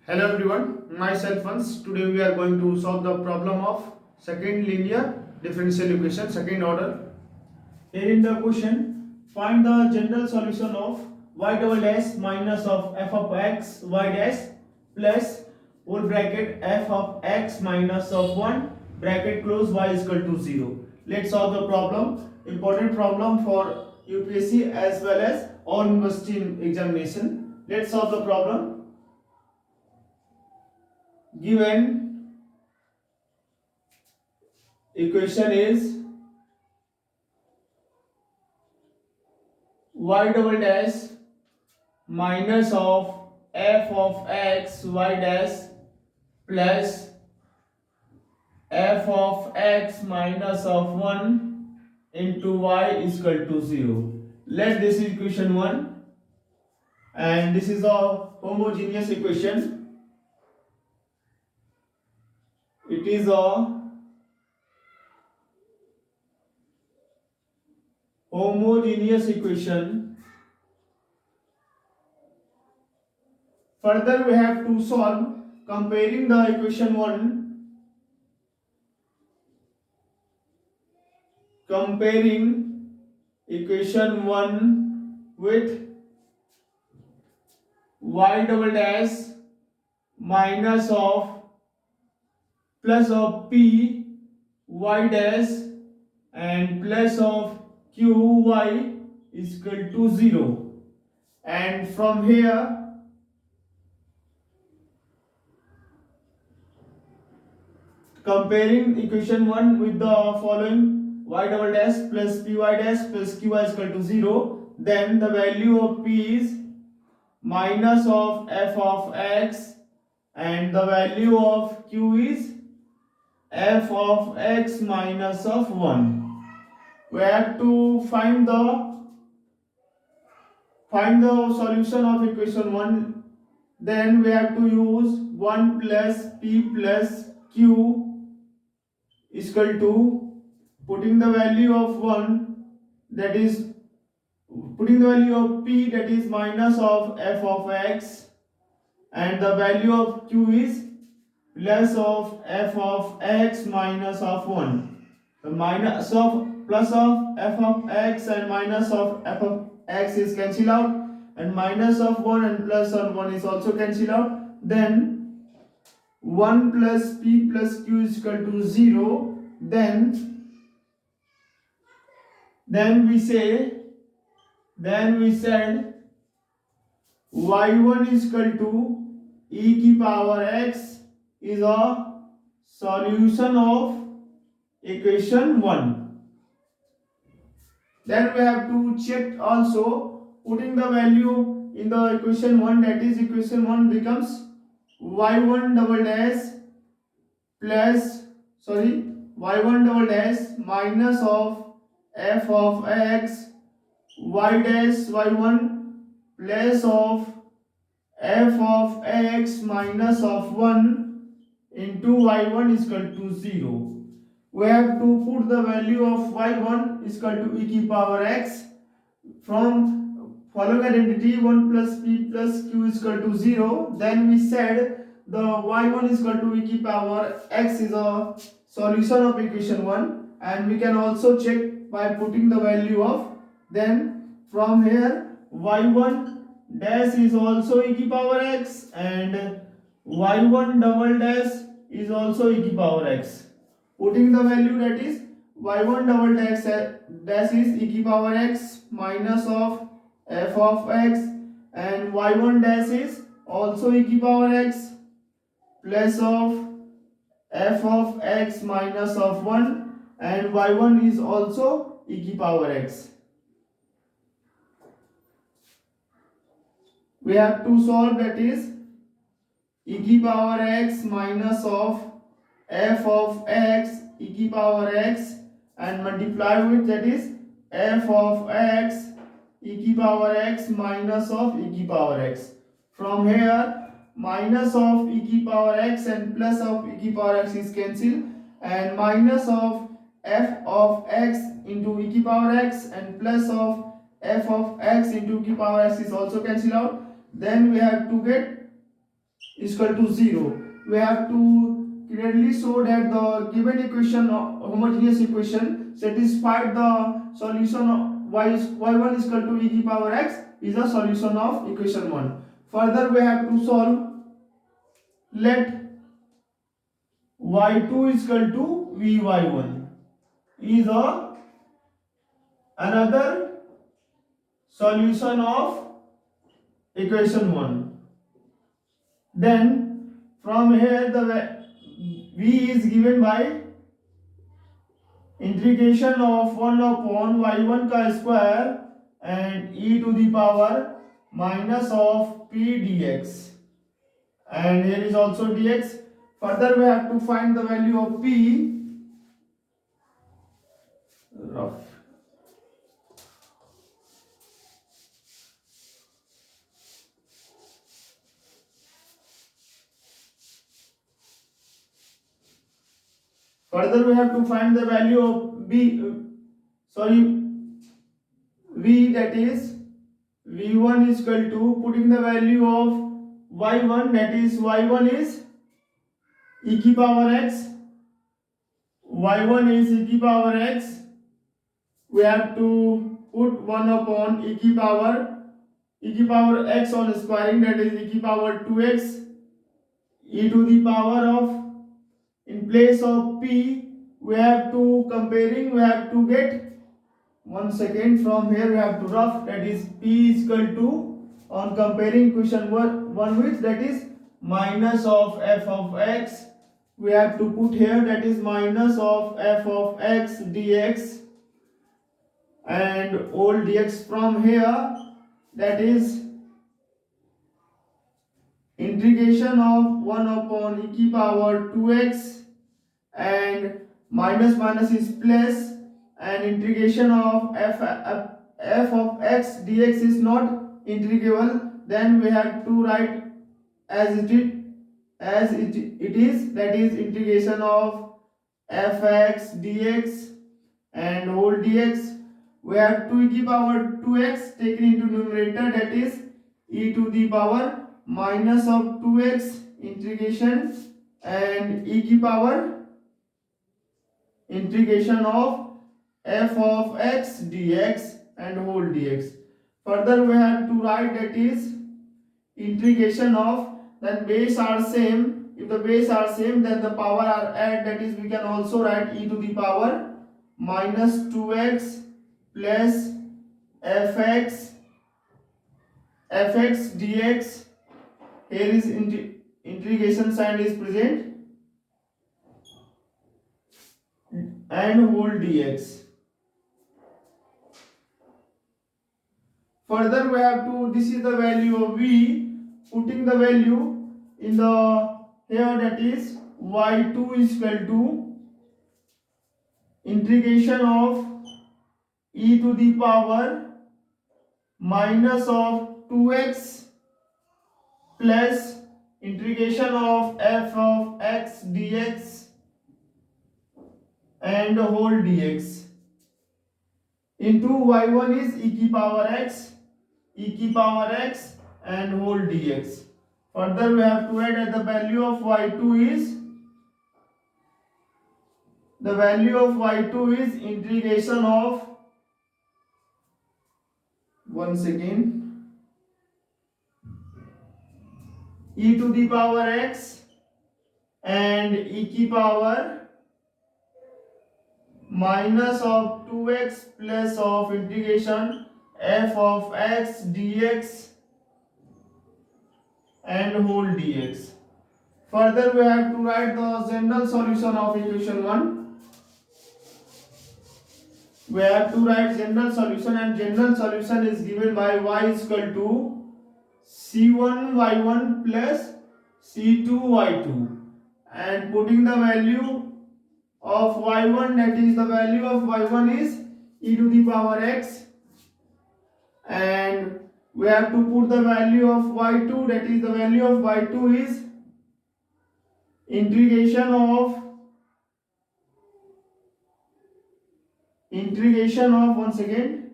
Hello everyone, myself Hans. Today we are going to solve the problem of second linear differential equation, second order. Here in the question, find the general solution of y double dash minus of f of x y dash plus whole bracket f of x minus of 1 bracket close y is equal to 0. Let's solve the problem. Important problem for UPSC as well as all university examination. Let's solve the problem. Given equation is y double dash minus of f of x y dash plus f of x minus of 1 into y is equal to 0. Let this is equation 1 and this is a homogeneous equation. It is a homogeneous equation. Further we have to solve comparing the equation 1 with y double dash minus of plus of p y dash and plus of q y is equal to 0, and from here comparing equation 1 with the following y double dash plus py dash plus qy is equal to 0, then the value of p is minus of f of x and the value of q is f of x minus of 1. We have to find the solution of equation 1. Then we have to use 1 plus p plus q is equal to putting the value of 1, that is putting the value of p, that is minus of f of x, and the value of q is plus of f of x minus of 1. The minus of plus of f of x and minus of f of x is cancelled out, and minus of 1 and plus of 1 is also cancelled out. Then 1 plus p plus q is equal to 0. Then we said y1 is equal to e की power x is a solution of equation 1. Then we have to check also putting the value in the equation 1, that is equation 1 becomes y1 double dash minus of f of x y dash y1 plus of f of x minus of 1 into y1 is equal to 0. We have to put the value of y1 is equal to e की power x. From following identity 1 plus p plus q is equal to 0, then we said the y1 is equal to e की power x is a solution of equation 1, and we can also check by putting the value of, then from here y1 dash is also e की power x and y1 double dash is also e की power x. Putting the value, that is y1 double dash is e की power x minus of f of x and y1 dash is also e की power x plus of f of x minus of 1 and y1 is also e की power x. We have to solve, that is e की power x minus of f of x e की power x and multiply with, that is f of x e की power x minus of e की power x. From here minus of e की power x and plus of e की power x is cancelled, and minus of f of x into e की power x and plus of f of x into e की power x is also cancelled out. Then we have to get is equal to 0. We have to clearly show that the given equation, homogeneous equation, satisfied the solution of y1 is equal to e to the power x is the solution of equation 1. Further, we have to solve. Let y2 is equal to vy1 is another solution of equation 1. Then from here the v is given by integration of 1 upon y1 का square and e to the power minus of p dx, and here is also dx. Further we have to find the value of p. Rough. Further we have to find the value of v, that is v1 is equal to, putting the value of y1, that is y1 is e की power x, y1 is e की power x. We have to put 1 upon e की power x on squaring, that is e की power 2x, e to the power of, in place of p we have to comparing, we have to get, one second, from here we have to rough, that is p is equal to, on comparing equation 1 with, that is minus of f of x, we have to put here, that is minus of f of x dx, and all dx from here, that is integration of 1 upon e की power 2x, and minus minus is plus, and integration of f of x dx is not integrable, then we have to write as it is, that is integration of fx dx and whole dx. We have 2 e की power 2x taken into numerator, that is e to the power minus of 2x integration, and e की power integration of f of x dx and whole dx. Further we have to write, that is integration of, then base are same, if the base are same then the power are add, that is we can also write e to the power minus 2x plus fx dx, here is integration sign is present, and whole dx. Further we have to, this is the value of v, putting the value in the here, that is y2 is equal to integration of e to the power minus of 2x plus integration of f of x dx and whole dx into y1 is e की power x and whole dx. Further we have to add that the value of y2 is integration of, one second, e to the power x and e की power minus of 2x plus of integration f of x dx and whole dx. Further we have to write the general solution of equation 1. We have to write general solution, and general solution is given by y is equal to c1 y1 plus c2 y2, and putting the value of y1, that is the value of y1 is e to the power x, and we have to put the value of y2, that is the value of y2 is integration of, once again,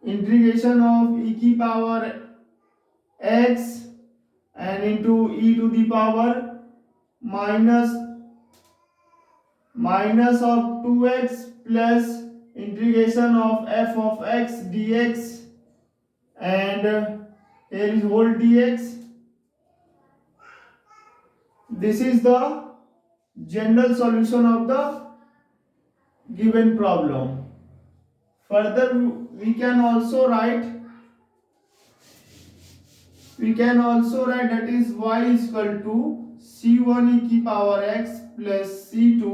integration of e की power x and into e to the power minus of 2x plus integration of f of x dx and here is whole dx. This is the general solution of the given problem. Further we can also write that is y is equal to c1 e की power x plus c2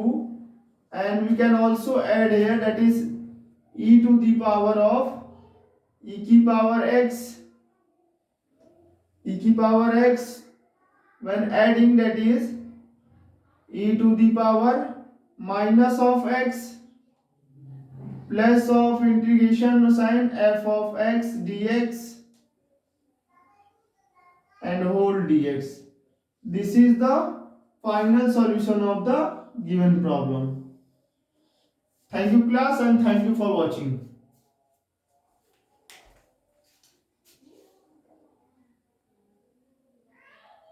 and we can also add here that is e to the power of e की power x when adding that is e to the power minus of x plus of integration sign f of x dx and whole dx. This is the final solution of the given problem. Thank you class and thank you for watching.